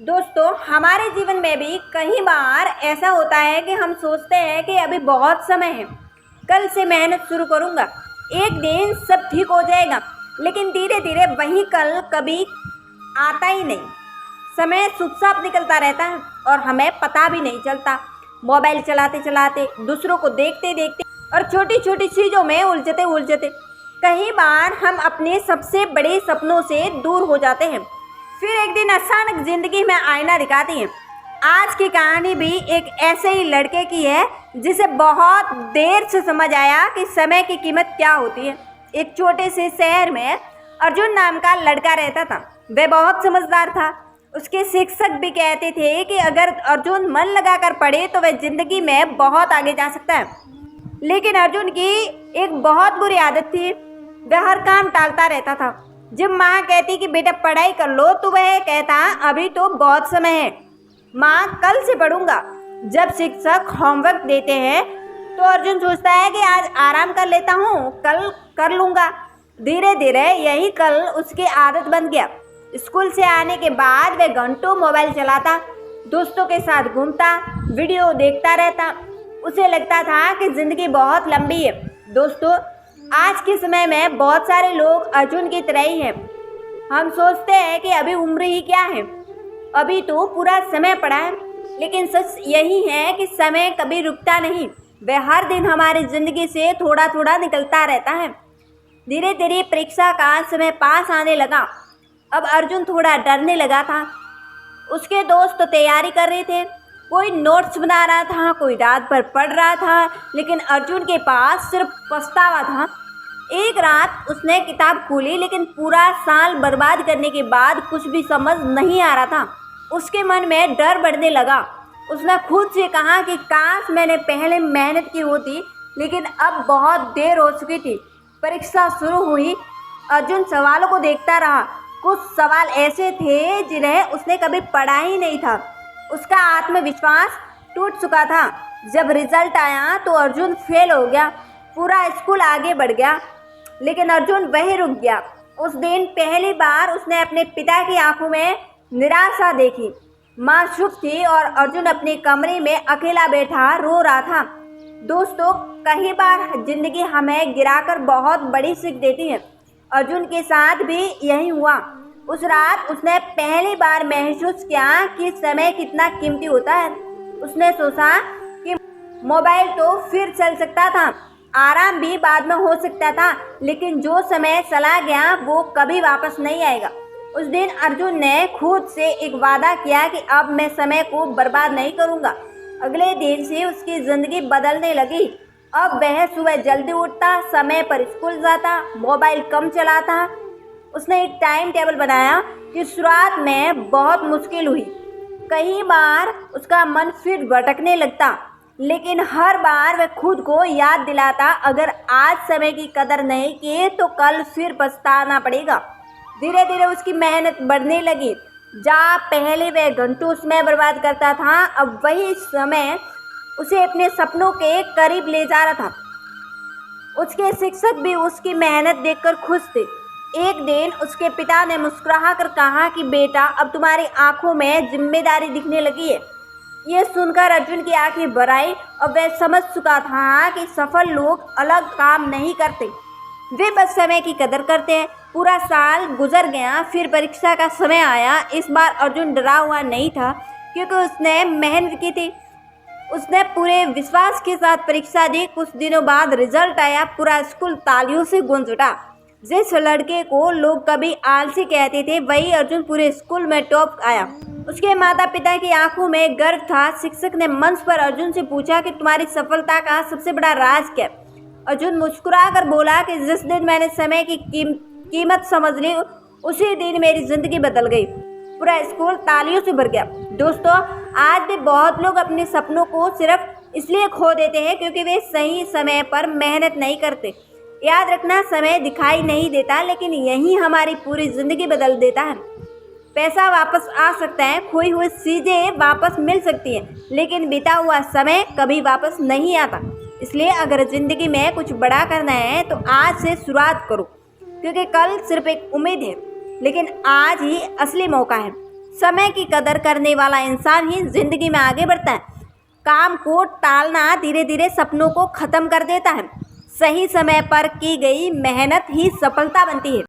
दोस्तों, हमारे जीवन में भी कई बार ऐसा होता है कि हम सोचते हैं कि अभी बहुत समय है, कल से मेहनत शुरू करूँगा, एक दिन सब ठीक हो जाएगा। लेकिन धीरे धीरे वही कल कभी आता ही नहीं। समय चुपचाप निकलता रहता है और हमें पता भी नहीं चलता। मोबाइल चलाते चलाते, दूसरों को देखते देखते और छोटी छोटी चीज़ों में उलझते उलझते कई बार हम अपने सबसे बड़े सपनों से दूर हो जाते हैं। फिर एक दिन अचानक जिंदगी में आईना दिखाती है। आज की कहानी भी एक ऐसे ही लड़के की है जिसे बहुत देर से समझ आया कि समय की कीमत क्या होती है। एक छोटे से शहर में अर्जुन नाम का लड़का रहता था। वह बहुत समझदार था। उसके शिक्षक भी कहते थे कि अगर अर्जुन मन लगाकर पढ़े तो वह जिंदगी में बहुत आगे जा सकता है। लेकिन अर्जुन की एक बहुत बुरी आदत थी। वह हर काम टालता रहता था। जब माँ कहती कि बेटा पढ़ाई कर लो तो वह कहता अभी तो बहुत समय है, माँ कल से पढ़ूंगा। जब शिक्षक होमवर्क देते हैं तो अर्जुन सोचता है कि आज आराम कर लेता हूँ, कल कर लूँगा। धीरे धीरे यही कल उसकी आदत बन गया। स्कूल से आने के बाद वह घंटों मोबाइल चलाता, दोस्तों के साथ घूमता, वीडियो देखता रहता। उसे लगता था कि ज़िंदगी बहुत लंबी है। दोस्तों, आज के समय में बहुत सारे लोग अर्जुन की तरह ही हैं। हम सोचते हैं कि अभी उम्र ही क्या है, अभी तो पूरा समय पड़ा है। लेकिन सच यही है कि समय कभी रुकता नहीं। वह हर दिन हमारी ज़िंदगी से थोड़ा थोड़ा निकलता रहता है। धीरे धीरे परीक्षा का समय पास आने लगा। अब अर्जुन थोड़ा डरने लगा था। उसके दोस्त तो तैयारी कर रहे थे, कोई नोट्स बना रहा था, कोई रात भर पढ़ रहा था, लेकिन अर्जुन के पास सिर्फ पछतावा था। एक रात उसने किताब खोली, लेकिन पूरा साल बर्बाद करने के बाद कुछ भी समझ नहीं आ रहा था। उसके मन में डर बढ़ने लगा। उसने खुद से कहा कि काश मैंने पहले मेहनत की होती, लेकिन अब बहुत देर हो चुकी थी। परीक्षा शुरू हुई। अर्जुन सवालों को देखता रहा। कुछ सवाल ऐसे थे जिन्हें उसने कभी पढ़ा ही नहीं था। उसका आत्मविश्वास टूट चुका था। जब रिजल्ट आया तो अर्जुन फेल हो गया। पूरा स्कूल आगे बढ़ गया, लेकिन अर्जुन वहीं रुक गया। उस दिन पहली बार उसने अपने पिता की आंखों में निराशा देखी। माँ चुप थी और अर्जुन अपने कमरे में अकेला बैठा रो रहा था। दोस्तों, कई बार जिंदगी हमें गिराकर बहुत बड़ी सीख देती है। अर्जुन के साथ भी यही हुआ। उस रात उसने पहली बार महसूस किया कि समय कितना कीमती होता है। उसने सोचा कि मोबाइल तो फिर चल सकता था, आराम भी बाद में हो सकता था, लेकिन जो समय चला गया वो कभी वापस नहीं आएगा। उस दिन अर्जुन ने खुद से एक वादा किया कि अब मैं समय को बर्बाद नहीं करूँगा। अगले दिन से उसकी ज़िंदगी बदलने लगी। अब वह सुबह जल्दी उठता, समय पर स्कूल जाता, मोबाइल कम चलाता। उसने एक टाइम टेबल बनाया कि शुरुआत में बहुत मुश्किल हुई। कई बार उसका मन फिर भटकने लगता, लेकिन हर बार वह खुद को याद दिलाता अगर आज समय की कदर नहीं की तो कल फिर पछताना पड़ेगा। धीरे धीरे उसकी मेहनत बढ़ने लगी। जहाँ पहले वह घंटों समय बर्बाद करता था, अब वही समय उसे अपने सपनों के करीब ले जा रहा था। उसके शिक्षक भी उसकी मेहनत देखकर खुश थे। एक दिन उसके पिता ने मुस्कुराकर कहा कि बेटा, अब तुम्हारी आंखों में जिम्मेदारी दिखने लगी है। ये सुनकर अर्जुन की आंखें भर आई और वह समझ चुका था कि सफल लोग अलग काम नहीं करते, वे बस समय की कदर करते हैं। पूरा साल गुजर गया, फिर परीक्षा का समय आया। इस बार अर्जुन डरा हुआ नहीं था, क्योंकि उसने मेहनत की थी। उसने पूरे विश्वास के साथ परीक्षा दी। कुछ दिनों बाद रिजल्ट आया। पूरा स्कूल तालियों से गूंज उठा। जिस लड़के को लोग कभी आलसी कहते थे, वही अर्जुन पूरे स्कूल में टॉप आया। उसके माता पिता की आंखों में गर्व था। शिक्षक ने मंच पर अर्जुन से पूछा कि तुम्हारी सफलता का सबसे बड़ा राज क्या है। अर्जुन मुस्कुराकर बोला कि जिस दिन मैंने समय की कीमत समझ ली, उसी दिन मेरी जिंदगी बदल गई। पूरा स्कूल तालियों से भर गया। दोस्तों, आज भी बहुत लोग अपने सपनों को सिर्फ इसलिए खो देते हैं क्योंकि वे सही समय पर मेहनत नहीं करते। याद रखना, समय दिखाई नहीं देता, लेकिन यही हमारी पूरी ज़िंदगी बदल देता है। पैसा वापस आ सकता है, खोई हुई चीज़ें वापस मिल सकती हैं, लेकिन बीता हुआ समय कभी वापस नहीं आता। इसलिए अगर ज़िंदगी में कुछ बड़ा करना है तो आज से शुरुआत करो, क्योंकि कल सिर्फ एक उम्मीद है, लेकिन आज ही असली मौका है। समय की कदर करने वाला इंसान ही जिंदगी में आगे बढ़ता है। काम को टालना धीरे धीरे सपनों को खत्म कर देता है। सही समय पर की गई मेहनत ही सफलता बनती है।